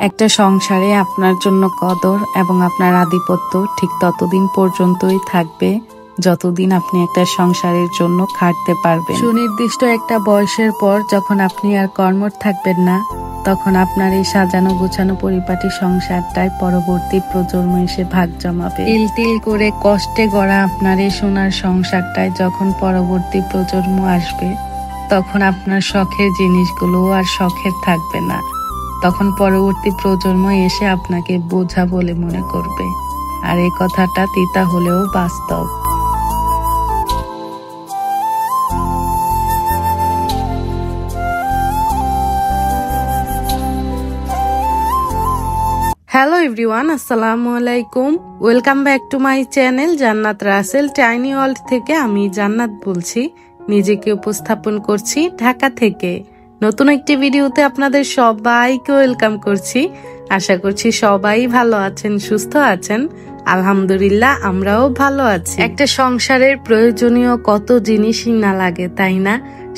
একটা সংসারে আপনার জন্য কদর এবং আপনার আধিপত্য ঠিক ততদিন পর্যন্তই থাকবে যতদিন আপনি একটা সংসারের জন্য খাটতে পারবেন। সুনির্দিষ্ট একটা বয়সের পর যখন আপনি আর কর্মঠ থাকবেন না, তখন আপনার এই সাজানো গোছানো পরিপাটি সংসারটাই পরবর্তী প্রজন্ম এসে ভাগ জমাবে। তিল করে কষ্টে গড়া আপনার এই সোনার সংসারটায় যখন পরবর্তী প্রজন্ম আসবে, তখন আপনার শখের জিনিসগুলো আর শখের থাকবে না। তখন পরবর্তী প্রজন্ম এসে আপনাকে বোঝা বলে মনে করবে। আর এই কথাটা তিতা হলেও বাস্তব। হ্যালো এভরিওয়ান, আসসালামু আলাইকুম। Welcome back to my channel জান্নাত রাসেল টাইনি ওয়ার্ল্ড থেকে। আমি জান্নাত বলছি, নিজেকে উপস্থাপন করছি ঢাকা থেকে। নতুন একটি ভিডিওতে আপনাদের সবাইকে ওয়েলকাম করছি। আশা করছি সবাই ভালো আছেন, সুস্থ আছেন। আলহামদুলিল্লাহ, আমরাও ভালো আছি। একটা সংসারের প্রয়োজনীয় কত জিনিসই না লাগে, তাই না?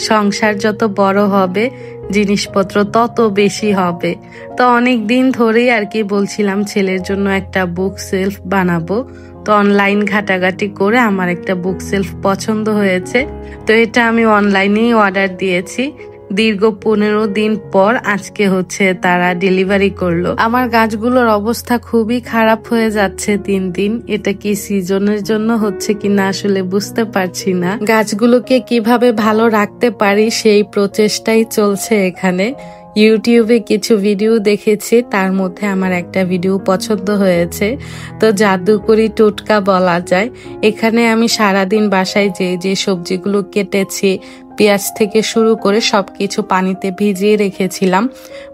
সংসার যত বড় হবে জিনিসপত্র তত বেশি হবে। তো অনেক দিন ধরেই আর কি বলছিলাম ছেলের জন্য একটা বুক সেলফ বানাবো। তো অনলাইন ঘাটাঘাটি করে আমার একটা বুক সেলফ পছন্দ হয়েছে। তো এটা আমি অনলাইনেই অর্ডার দিয়েছি। দীর্ঘ 15 দিন পর আজকে তারা ডেলিভারি করলো। আমার গাছগুলোর অবস্থা খুবই খারাপ হয়ে যাচ্ছে দিন দিন। এটা কি সিজনের জন্য হচ্ছে কিনা আসলে বুঝতে পারছি না। গাছগুলোকে কিভাবে ভালো রাখতে পারি সেই প্রচেষ্টাই চলছে এখানে। ইউটিউবে কিছু ভিডিও দেখেছি, তার মধ্যে আমার একটা ভিডিও পছন্দ হয়েছে। তো জাদুকরি টোটকা বলা যায়। এখানে আমি সারাদিন বাসায় যে সবজিগুলো কেটেছি, পেঁয়াজ থেকে শুরু করে সবকিছু পানিতে ভিজিয়ে রেখেছিলাম।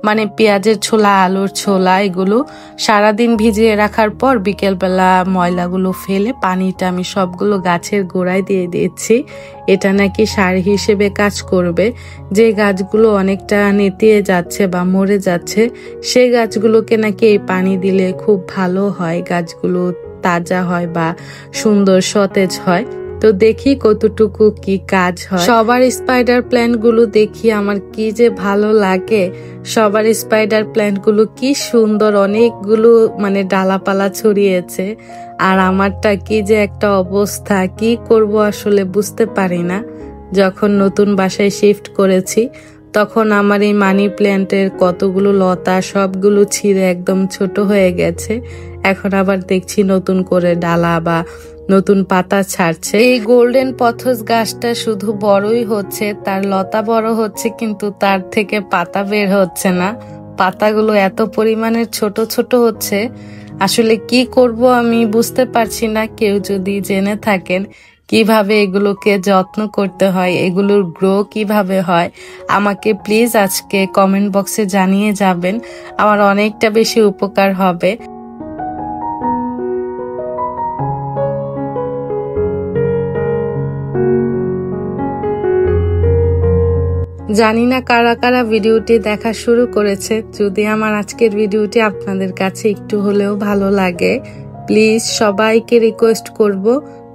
মানে পেঁয়াজের ছোলা, আলুর ছোলা, এগুলো সারাদিন ভিজিয়ে রাখার পর বিকেলবেলা ময়লাগুলো ফেলে পানিটা আমি সবগুলো গাছের গোড়ায় দিয়ে দিচ্ছি। এটা নাকি সার হিসেবে কাজ করবে। যে গাছগুলো অনেকটা নেতিয়ে যাচ্ছে বা মরে যাচ্ছে, সেই গাছগুলোকে নাকি এই পানি দিলে খুব ভালো হয়, গাছগুলো তাজা হয় বা সুন্দর সতেজ হয়। তো দেখি কতটুকু কি কাজ হয়। সবার স্পাইডার প্ল্যান্ট গুলো দেখি আমার কি যে ভালো লাগে। সবার স্পাইডার প্ল্যান্ট গুলো কি সুন্দর, অনেকগুলো মানে ডালাপালা ছড়িয়েছে। আর আমারটা কি যে একটা অবস্থা, কি করব আসলে বুঝতে পারি না। যখন নতুন বাসায় শিফট করেছি তখন আমার এই মানি প্ল্যান্টের কতগুলো লতা সবগুলো ছিঁড়ে একদম ছোট হয়ে গেছে। এখন আবার দেখছি নতুন করে ডালা বা নতুন পাতা ছাড়ছে। এই গোল্ডেন পথস গাছটা শুধু বড়ই হচ্ছে, তার লতা বড় হচ্ছে, কিন্তু তার থেকে পাতা বের হচ্ছে না। পাতাগুলো এত পরিমাণের ছোট ছোট হচ্ছে, আসলে কি করব আমি বুঝতে পারছি না। কেউ যদি জেনে থাকেন কিভাবে এগুলোকে যত্ন করতে হয়, এগুলোর গ্রো কিভাবে হয়, আমাকে প্লিজ আজকে কমেন্ট বক্সে জানিয়ে যাবেন। আমার অনেকটা বেশি উপকার হবে। জানি না কারা কারা ভিডিওটি দেখা শুরু করেছে। যদি আমার আজকের ভিডিওটি আপনাদের কাছে একটু হলেও ভালো লাগে, প্লিজ সবাইকে রিকোয়েস্ট করব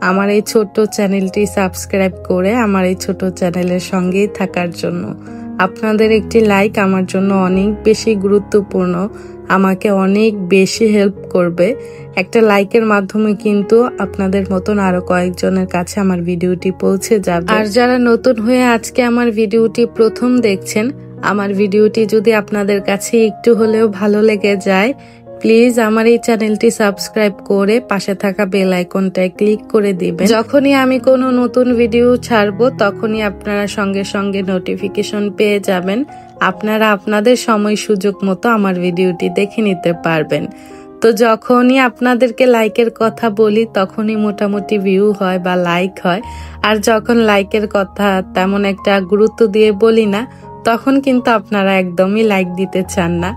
আমার এই ছোট্ট চ্যানেলটি সাবস্ক্রাইব করে আমার এই ছোট চ্যানেলের সঙ্গেই থাকার জন্য। আপনাদের একটি লাইক আমার জন্য অনেক বেশি গুরুত্বপূর্ণ, আমাকে অনেক বেশি হেল্প করবে। একটা লাইকের মাধ্যমে কিন্তু আপনাদের মতন আরো কয়েকজনের কাছে আমার ভিডিওটি পৌঁছে যাবে। আর যারা নতুন হয়ে আজকে আমার ভিডিওটি প্রথম দেখছেন, আমার ভিডিওটি যদি আপনাদের কাছে একটু হলেও ভালো লেগে যায়, প্লিজ আমার এই চ্যানেলটি সাবস্ক্রাইব করে পাশে থাকা বেল আইকনটায় ক্লিক করে দিবেন। যখনই আমি কোনো নতুন ভিডিও ছাড়বো তখনই আপনারা সঙ্গে সঙ্গে নোটিফিকেশন পেয়ে যাবেন। আপনারা আপনাদের সময় সুযোগ মতো আমার ভিডিওটি দেখে নিতে পারবেন। তো যখনই আপনাদেরকে লাইকের কথা বলি তখনই মোটামুটি ভিউ হয় বা লাইক হয়। আর যখন লাইকের কথা তেমন একটা গুরুত্ব দিয়ে বলি না, তখন কিন্তু আপনারা একদমই লাইক দিতে চান না।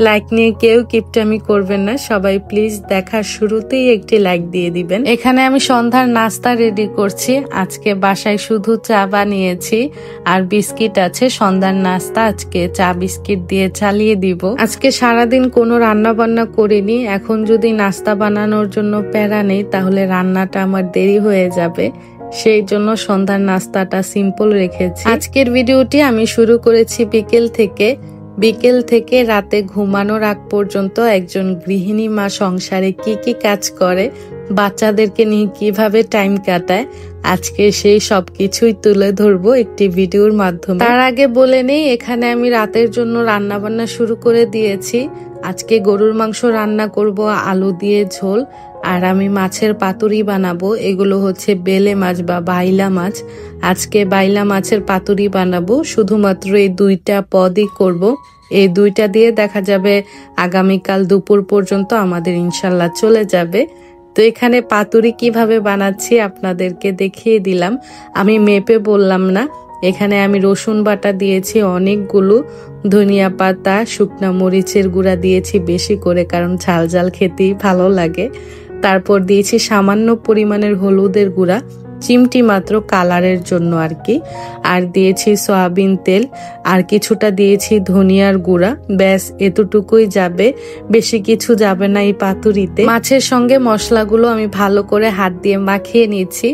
লাইক নিয়ে কেউ কিপটামি করবেন না, সবাই প্লিজ দেখার শুরুতেই একটি লাইক দিয়ে দিবেন। এখানে আমি সন্ধ্যার নাস্তা রেডি করছি। আজকে বাসায় শুধু চা বানিয়েছি আর বিস্কিট আছে। সন্ধ্যার নাস্তা আজকে চা বিস্কিট দিয়ে চালিয়ে দিব। আজকে সারাদিন কোনো রান্না বান্না করিনি। এখন যদি নাস্তা বানানোর জন্য প্যারা নেই তাহলে রান্নাটা আমার দেরি হয়ে যাবে। সেই জন্য সন্ধ্যার নাস্তাটা সিম্পল রেখেছি। আজকের ভিডিওটি আমি শুরু করেছি বিকেল থেকে। বিকেল থেকে রাতে ঘুমানোর আগ পর্যন্ত একজন গৃহিণী মা সংসারে কি কি কাজ করে, বাচ্চাদেরকে নিয়ে কিভাবে টাইম কাটায়, আজকে সেই সবকিছুই তুলে ধরবো একটি ভিডিওর মাধ্যমে। তার আগে বলে নেই, এখানে আমি রাতের জন্য রান্না বান্না শুরু করে দিয়েছি। আজকে গরুর মাংস রান্না করব আলু দিয়ে ঝোল, আর আমি মাছের পাতুরি বানাবো। এগুলো হচ্ছে বেলে মাছ বা বাইলা মাছ। আজকে বাইলা মাছের পাতুরি বানাবো। শুধুমাত্র এই দুইটা পদই করব। এই দুইটা দিয়ে দেখা যাবে আগামীকাল দুপুর পর্যন্ত আমাদের ইনশাল্লাহ চলে যাবে। তো এখানে পাতুরি কিভাবে বানাচ্ছি আপনাদেরকে দেখিয়ে দিলাম। আমি মেপে বললাম না। এখানে আমি রসুন বাটা দিয়েছি অনেকগুলো, ধনিয়া পাতা, শুকনা মরিচের গুঁড়া দিয়েছি বেশি করে, কারণ ঝাল ঝাল খেতেই ভালো লাগে। তারপর দিয়েছি সামান্য পরিমাণের হলুদের গুঁড়া, চিমটি মাত্র কালারের জন্য আর কি। আর দিয়েছি সয়াবিন তেল, আর কিছুটা দিয়েছি ধনিয়ার গুঁড়া। ব্যাস এতটুকুই যাবে, বেশি কিছু যাবে না এই পাতুরিতে। মাছের সঙ্গে মশলাগুলো আমি ভালো করে হাত দিয়ে মাখিয়ে নিয়েছি।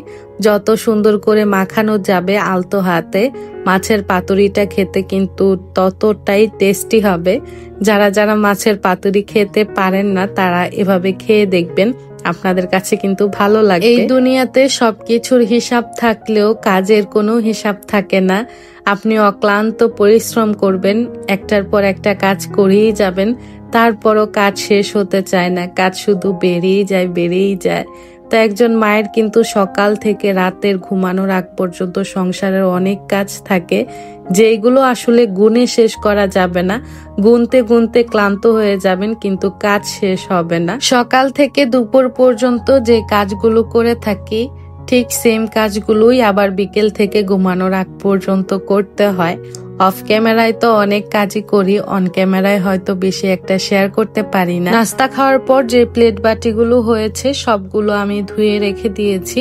যত সুন্দর করে মাখানো যাবে আলতো হাতে, মাছের পাতুরিটা খেতে কিন্তু ততটাই টেস্টি হবে। যারা যারা মাছের পাতুরি খেতে পারেন না তারা এভাবে খেয়ে দেখবেন, আপনাদের কাছে কিন্তু ভালো লাগে। এই দুনিয়াতে সবকিছুর হিসাব থাকলেও কাজের কোনো হিসাব থাকে না। আপনি অক্লান্ত পরিশ্রম করবেন, একটার পর একটা কাজ করেই যাবেন, তারপরও কাজ শেষ হতে চায় না, কাজ শুধু বেড়েই যায়। তো একজন মায়ের কিন্তু সকাল থেকে রাতের ঘুমানোর আগ পর্যন্ত সংসারের অনেক কাজ থাকে, যেগুলো আসলে গুণে শেষ করা যাবে না। গুনতে গুনতে ক্লান্ত হয়ে যাবেন, কিন্তু কাজ শেষ হবে না। সকাল থেকে দুপুর পর্যন্ত যে কাজগুলো করে থাকি, ঠিক সেম কাজগুলোই আবার বিকেল থেকে ঘুমানোর আগ পর্যন্ত করতে হয়। অফ ক্যামেরায় তো অনেক কাজই করি, অন ক্যামেরায় হয়তো বেশি একটা শেয়ার করতে পারি না। নাস্তা খাওয়ার পর যে প্লেট বাটিগুলো হয়েছে সবগুলো আমি ধুয়ে রেখে দিয়েছি।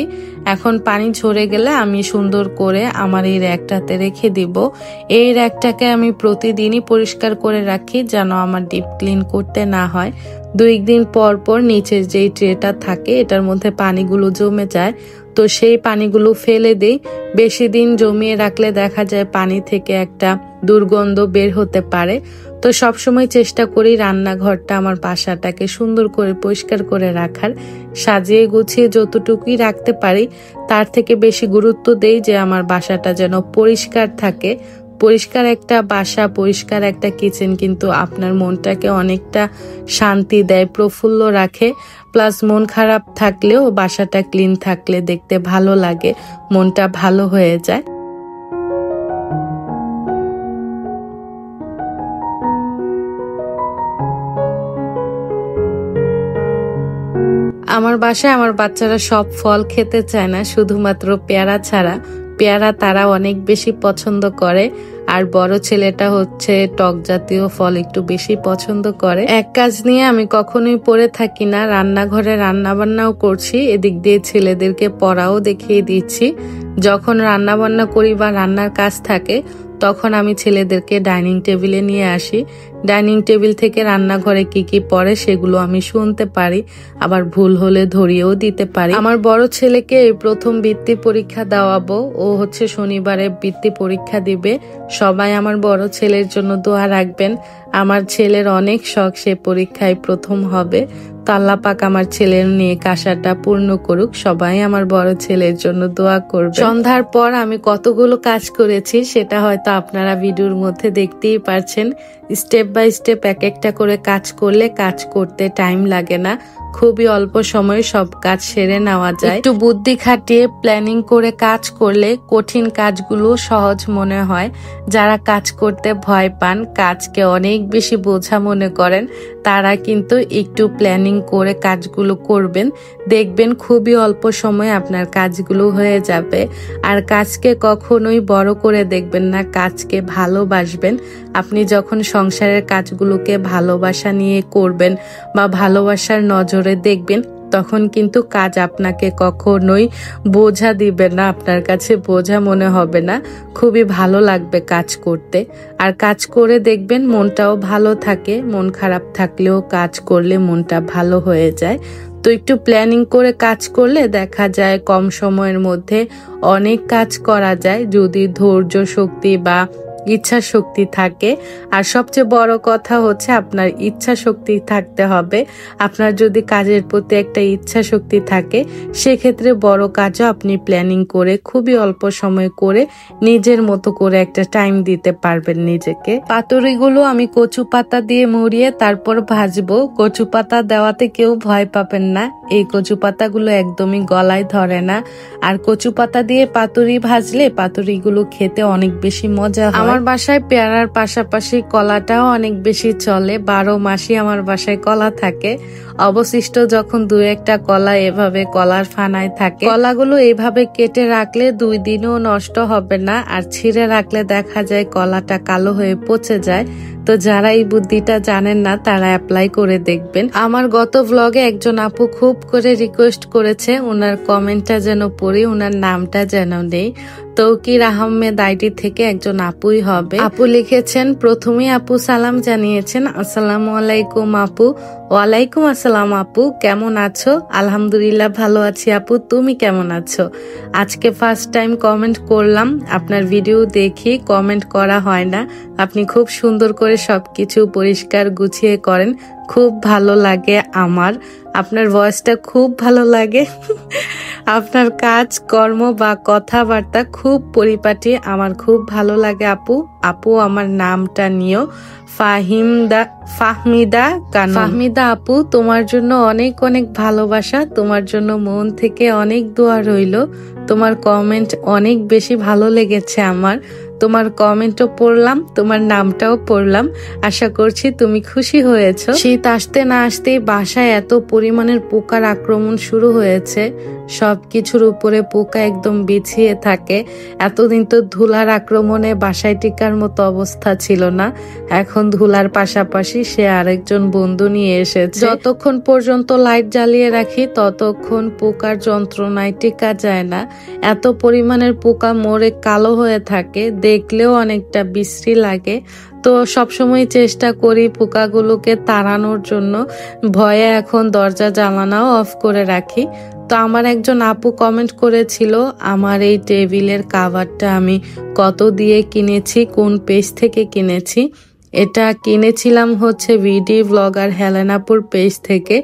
এখন পানি ঝরে গেলে আমি সুন্দর করে আমার এই র্যাকটাতে রেখে দিব। এই র্যাকটাকে আমি প্রতিদিনই পরিষ্কার করে রাখি, যেন আমার ডিপ ক্লিন করতে না হয়। 2 দিন পর পর নিচের যেই ট্রেটা থাকে এটার মধ্যে পানিগুলো জমে যায়, তো সেই পানিগুলো ফেলে দেই। বেশি দিন জমিয়ে রাখলে দেখা যায় পানি থেকে একটা দুর্গন্ধ বের হতে পারে। তো সবসময় চেষ্টা করি রান্নাঘরটা, আমার বাসাটাকে সুন্দর করে পরিষ্কার করে রাখার। সাজিয়ে গুছিয়ে যতটুকুই রাখতে পারি তার থেকে বেশি গুরুত্ব দেই যে আমার বাসাটা যেন পরিষ্কার থাকে। পরিষ্কার একটা বাসা, পরিষ্কার একটা কিচেন কিন্তু আপনার মনটাকে অনেকটা শান্তি দেয়, প্রফুল্ল রাখে। প্লাস মন খারাপ থাকলেও বাসাটা ক্লিন থাকলে দেখতে ভালো লাগে, মনটা ভালো হয়ে যায়। আমার বাসায় আমার বাচ্চারা সব ফল খেতে চায় না, শুধুমাত্র পেয়ারা ছাড়া। পেয়ারা তারা অনেক বেশি পছন্দ করে, আর বড় ছেলেটা হচ্ছে টক জাতীয় ফল একটু বেশি পছন্দ করে। এক কাজ নিয়ে আমি কখনোই পড়ে থাকি না, রান্নাঘরে রান্না বান্নাও করছি, এদিক দিয়ে ছেলেদেরকে পড়াও দেখিয়ে দিচ্ছি। যখন রান্না বান্না করি বা রান্নার কাজ থাকে তখন আমি ছেলেদেরকে ডাইনিং টেবিলে নিয়ে আসি। ডাইনিং টেবিল থেকে রান্নাঘরে কি কি পড়ে সেগুলো আমি শুনতে পারি, আবার ভুল হলে ধরিয়েও দিতে পারি। আমার বড় ছেলেকে এই প্রথম বৃত্তি পরীক্ষা দেওয়াবো, ও হচ্ছে শনিবারে বৃত্তি পরীক্ষা দিবে। সবাই আমার বড় ছেলের জন্য দোয়া রাখবেন। আমার ছেলের অনেক শখ সে পরীক্ষায় প্রথম হবে। তো আল্লাহ পাক আমার ছেলের নিয়ে আশাটা পূর্ণ করুক। সবাই আমার বড় ছেলের জন্য দোয়া করবে। সন্ধ্যার পর আমি কতগুলো কাজ করেছি সেটা হয়তো আপনারা ভিডিওর মধ্যে দেখতেই পারছেন। স্টেপ বাই স্টেপ এক একটা করে কাজ করলে কাজ করতে টাইম লাগে না, খুবই অল্প সময়ে সব কাজ সেরে নেওয়া যায়। একটু বুদ্ধি খাটিয়ে প্ল্যানিং করে কাজ করলে কঠিন কাজগুলো সহজ মনে হয়। যারা কাজ করতে ভয় পান, কাজকে অনেক বেশি বোঝা মনে করেন, তারা কিন্তু একটু প্ল্যানিং করে কাজগুলো করবেন, দেখবেন খুবই অল্প সময়ে আপনার কাজগুলো হয়ে যাবে। আর কাজকে কখনোই বড় করে দেখবেন না, কাজকে ভালোবাসবেন। আপনি যখন সংসারের কাজগুলোকে ভালোবাসা নিয়ে করবেন বা ভালোবাসার নজরে দেখবেন, তখন কিন্তু কাজ আপনাকে কখনোই বোঝা দিবে না, আপনার কাছে বোঝা মনে হবে না, খুবই ভালো লাগবে কাজ করতে। আর কাজ করে দেখবেন মনটাও ভালো থাকে, মন খারাপ থাকলেও কাজ করলে মনটা ভালো হয়ে যায়। তো একটু প্ল্যানিং করে কাজ করলে দেখা যায় কম সময়ের মধ্যে অনেক কাজ করা যায়, যদি ধৈর্য শক্তি বা ইচ্ছা শক্তি থাকে। আর সবচেয়ে বড় কথা হচ্ছে আপনার ইচ্ছা শক্তি থাকতে হবে। আপনার যদি কাজের প্রতি একটা ইচ্ছা শক্তি থাকে, সেক্ষেত্রে বড় কাজও আপনি প্ল্যানিং করে খুবই অল্প সময় করে নিজের মতো করে একটা টাইম দিতে পারবেন নিজেকে। পাতুরিগুলো আমি কচু পাতা দিয়ে মুড়িয়ে তারপর ভাজবো। কচু পাতা দেওয়াতে কেউ ভয় পাবেন না, এই কচু পাতাগুলো একদমই গলায় ধরে না। আর কচু পাতা দিয়ে পাতুরি ভাজলে পাতুরিগুলো খেতে অনেক বেশি মজা হয়। আমার বাসায় পেয়ারার পাশাপাশি কলাটাও অনেক বেশি চলে, 12 মাসই আমার বাসায় কলা থাকে। অবশিষ্ট যখন 2-1টা কলা এভাবে কলার ফানায় থাকে, কলাগুলো এইভাবে কেটে রাখলে 2 দিনও নষ্ট হবে না। আর ছিঁড়ে রাখলে দেখা যায় কলাটা কালো হয়ে পচে যায়। তো যারা এই বুদ্ধিটা জানেন না তারা অ্যাপ্লাই করে দেখবেন। আমার গত ব্লগে একজন আপু খুব করে রিকোয়েস্ট করেছে ওনার কমেন্টটা যেন পড়ি, ওনার নামটা যেন নেই। তৌকির আহমেদ আইডি থেকে একজন আপুই হবে। আপু লিখেছেন, প্রথমেই আপু সালাম জানিয়েছেন, আসসালামু আলাইকুম আপু। ওয়ালাইকুম আসসালাম আপু, কেমন আছো? আলহামদুলিল্লাহ ভালো আছি আপু, তুমি কেমন আছো? আজকে ফার্স্ট টাইম কমেন্ট করলাম, আপনার ভিডিও দেখি, কমেন্ট করা হয় না। আপনি খুব সুন্দর করে সবকিছু পরিষ্কার গুছিয়ে করেন, খুব ভালো লাগে আমার। আপনার ভয়েসটা খুব ভালো লাগে। আপনার কাজ কর্ম বা কথাবার্তা খুব পরিপাটি, আমার খুব ভালো লাগে আপু। আপু আমার নামটা নিও, ফাহমিদা কানু। ফাহমিদা আপু, তোমার জন্য অনেক অনেক ভালোবাসা, তোমার জন্য মন থেকে অনেক দোয়া রইল। তোমার কমেন্ট অনেক বেশি ভালো লেগেছে আমার। তোমার কমেন্টও পড়লাম, তোমার নামটাও পড়লাম। আশা করছি তুমি খুশি হয়েছ। শীত আসতে না আসতেই বাসায় এত পরিমাণের পোকার আক্রমণ শুরু হয়েছে। সবকিছুর উপরে পোকা একদম বিছিয়ে থাকে। এতদিন তো ধুলার আক্রমণে বাসায় টিকার মতো অবস্থা ছিল না, এখন ধুলার পাশাপাশি সে আরেকজন বন্ধু নিয়ে এসেছে। যতক্ষণ পর্যন্ত লাইট জ্বালিয়ে রাখি ততক্ষণ পোকার যন্ত্রণায় টিকা যায় না। এত পরিমাণের পোকা মরে কালো হয়ে থাকে, দেখলেও অনেকটা বিশ্রী লাগে। তো সবসময় চেষ্টা করি পোকাগুলোকে তাড়ানোর জন্য, ভয়ে এখন দরজা জানালাও অফ করে রাখি। তো আমার একজন আপু কমেন্ট করেছিল আমার এই টেবিলের কাভারটা আমি কত দিয়ে কিনেছি, কোন পেজ থেকে কিনেছি। এটা কিনেছিলাম হচ্ছে ভিডি ব্লগার হেলেনাপুর পেজ থেকে।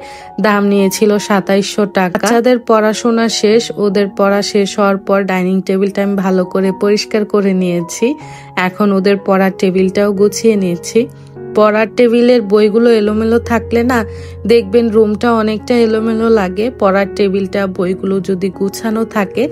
দাম নিয়েছিল 2700 টাকা। বাচ্চাদের পড়াশোনা শেষ, ওদের পড়া শেষ হওয়ার পর ডাইনিং টেবিলটা আমি ভালো করে পরিষ্কার করে নিয়েছি। এখন ওদের পড়ার টেবিলটাও গুছিয়ে নিয়েছি। পড়ার টেবিলের বইগুলো এলোমেলো থাকলে না দেখবেন রুমটা অনেকটা এলোমেলো লাগে। পড়ার টেবিলটা বইগুলো যদি গুছানো থাকে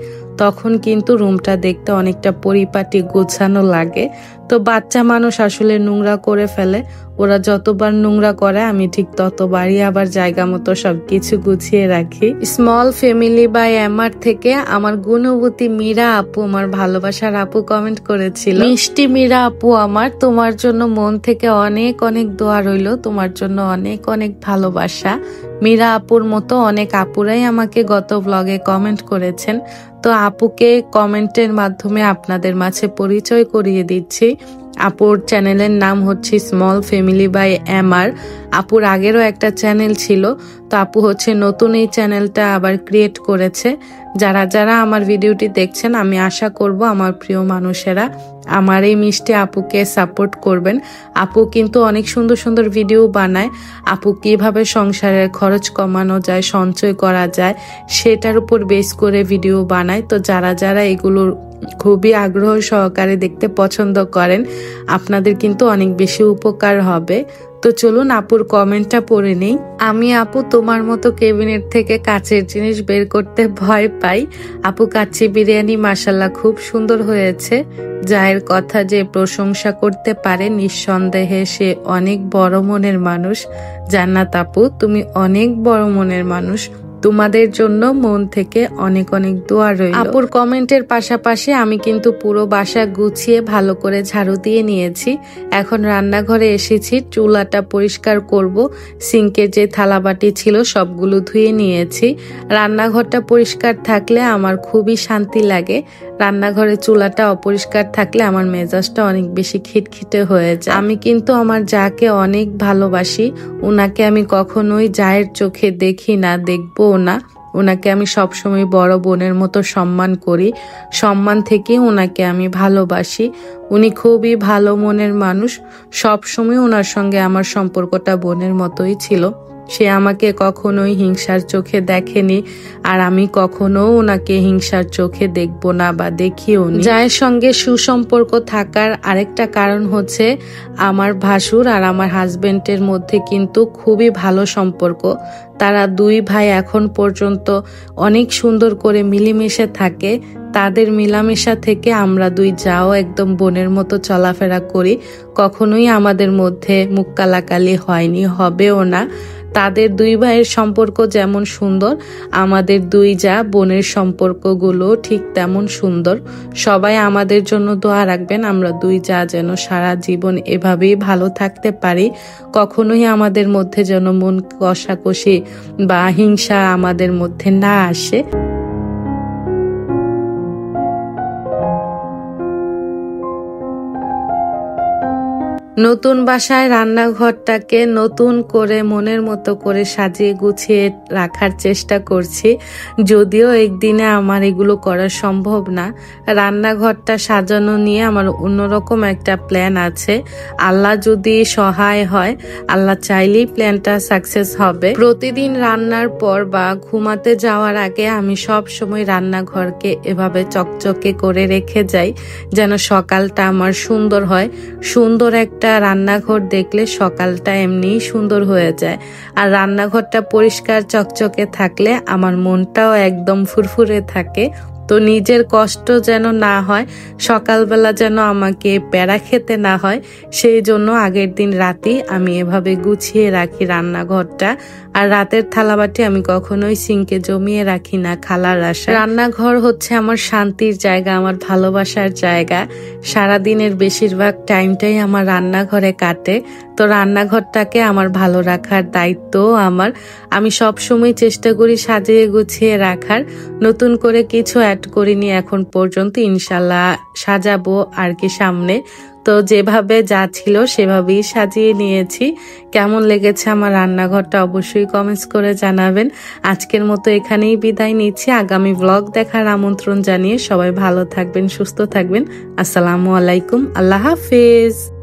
তখন কিন্তু রুমটা দেখতে অনেকটা পরিপাটি গোছানো লাগে। তো বাচ্চা মানুষ আসলে নোংরা করে ফেলে, ওরা যতবার নোংরা করে আমি ঠিক ততবারই আবার জায়গা মতো সবকিছু গুছিয়ে রাখি। স্মল ফ্যামিলি বাই এমআর থেকে আমার গুণবতী মীরা আপু, আমার ভালোবাসার আপু কমেন্ট করেছিল, মিষ্টি মীরা আপু আমার, তোমার জন্য মন থেকে অনেক অনেক দোয়া রইল, তোমার জন্য অনেক অনেক ভালোবাসা। মীরা আপুর মতো অনেক আপুরাই আমাকে গত ব্লগে কমেন্ট করেছেন। তো আপুকে কমেন্টের মাধ্যমে আপনাদের মাঝে পরিচয় করিয়ে দিচ্ছি। আপুর চ্যানেলের নাম হচ্ছে স্মল ফ্যামিলি বাই এমআর। আপুর আগেরও একটা চ্যানেল ছিল, তো আপু হচ্ছে নতুন এই চ্যানেলটা আবার ক্রিয়েট করেছে। যারা যারা আমার ভিডিওটি দেখছেন আমি আশা করব আমার প্রিয় মানুষেরা আমার এই মিষ্টি আপুকে সাপোর্ট করবেন। আপু কিন্তু অনেক সুন্দর সুন্দর ভিডিও বানায়। আপু কিভাবে সংসারের খরচ কমানো যায়, সঞ্চয় করা যায় সেটার উপর বেস করে ভিডিও বানায়। তো যারা যারা এগুলোর খুবই আগ্রহ সহকারে দেখতে পছন্দ করেন আপনাদের কিন্তু অনেক বেশি উপকার হবে। তো চলুন আপুর কমেন্টটা পড়ে নেই। আমি আপু তোমার মতো ক্যাবিনেট থেকে কাচের জিনিস বের করতে ভয় পাই। আপু কাচ্চি বিরিয়ানি মাশাল্লাহ খুব সুন্দর হয়েছে। যায়ের কথা যে প্রশংসা করতে পারে নিঃসন্দেহে সে অনেক বড় মনের মানুষ। জান্নাত আপু তুমি অনেক বড় মনের মানুষ, তোমাদের জন্য মন থেকে অনেক অনেক দোয়া রইল। আপুর কমেন্টের পাশাপাশি আমি কিন্তু পুরো বাসা গুছিয়ে ভালো করে ঝাড়ু দিয়ে নিয়েছি। এখন রান্নাঘরে এসেছি, চুলাটা পরিষ্কার করব। সিঙ্কের যে থালাবাটি ছিল সবগুলো ধুয়ে নিয়েছি। রান্নাঘরটা পরিষ্কার থাকলে আমার খুবই শান্তি লাগে। রান্নাঘরে চুলাটা অপরিষ্কার থাকলে আমার মেজাজটা অনেক বেশি খিটখিটে হয়ে যায়। আমি কিন্তু আমার যাকে অনেক ভালোবাসি, উনাকে আমি কখনোই জায়ের চোখে দেখি না, দেখবো না। ওনাকে আমি সবসময় বড় বোনের মতো সম্মান করি, সম্মান থেকে ওনাকে আমি ভালোবাসি। উনি খুবই ভালো মনের মানুষ, সবসময় ওনার সঙ্গে আমার সম্পর্কটা বোনের মতোই ছিল। সে আমাকে কখনোই হিংসার চোখে দেখেনি, আর আমি কখনো ওনাকে হিংসার চোখে দেখব না বা দেখিও নি। যায়ের সঙ্গে সুসম্পর্ক থাকার আরেকটা কারণ হচ্ছে আমার ভাসুর আর আমার হাজবেন্ডের মধ্যে কিন্তু খুবই ভালো সম্পর্ক। তারা দুই ভাই এখন পর্যন্ত অনেক সুন্দর করে মিলেমিশে থাকে। তাদের মিলামেশা থেকে আমরা দুই যাও একদম বোনের মতো চলাফেরা করি। কখনোই আমাদের মধ্যে মুখ কালাকালি হয়নি, হবেও না। তাদের দুই ভাইয়ের সম্পর্ক যেমন সুন্দর, আমাদের দুই যা বোনের সম্পর্কগুলো ঠিক তেমন সুন্দর। সবাই আমাদের জন্য দোয়া রাখবেন, আমরা দুই যা যেন সারা জীবন এভাবেই ভালো থাকতে পারি। কখনোই আমাদের মধ্যে যেন মন কষাকষি বা হিংসা আমাদের মধ্যে না আসে। নতুন বাসায় রান্নাঘরটাকে নতুন করে মনের মতো করে সাজিয়ে গুছিয়ে রাখার চেষ্টা করছি, যদিও একদিনে আমার এগুলো করা সম্ভব না। রান্নাঘরটা সাজানো নিয়ে আমার অন্যরকম একটা প্ল্যান আছে। আল্লাহ যদি সহায় হয়, আল্লাহ চাইলেই প্ল্যানটা সাকসেস হবে। প্রতিদিন রান্নার পর বা ঘুমাতে যাওয়ার আগে আমি সব সময় রান্নাঘরকে এভাবে চকচকে করে রেখে যাই, যেন সকালটা আমার সুন্দর হয়। সুন্দর একটা রান্নাঘর দেখলে সকালটা এমনিই সুন্দর হয়ে যায়, আর রান্নাঘরটা পরিষ্কার চকচকে থাকলে আমার মনটাও একদম ফুরফুরে থাকে। তো নিজের কষ্ট যেন না হয়, সকালবেলা যেন আমাকে প্যারা খেতে না হয়, সেই জন্য আগের দিন রাতেই আমি এভাবে গুছিয়ে রাখি রান্নাঘরটা। আর রাতের থালাবাটি আমি কখনোই সিঙ্কে জমিয়ে রাখি না খালার আশা। রান্নাঘর হচ্ছে আমার শান্তির জায়গা, আমার ভালোবাসার জায়গা। সারাদিনের বেশিরভাগ টাইমটাই আমার রান্নাঘরে কাটে। তো রান্নাঘরটাকে আমার ভালো রাখার দায়িত্ব আমার। আমি সবসময় চেষ্টা করি সাজিয়ে গুছিয়ে রাখার। নতুন করে কিছু অ্যাড করিনি এখন পর্যন্ত, ইনশাল্লাহ সাজাবো আর কি সামনে। তো যেভাবে যা ছিল সেভাবেই সাজিয়ে নিয়েছি। কেমন লেগেছে আমার রান্নাঘরটা অবশ্যই কমেন্টস করে জানাবেন। আজকের মতো এখানেই বিদায় নিচ্ছি। আগামী ব্লগ দেখার আমন্ত্রণ জানিয়ে সবাই ভালো থাকবেন, সুস্থ থাকবেন। আসসালামু আলাইকুম, আল্লাহ হাফেজ।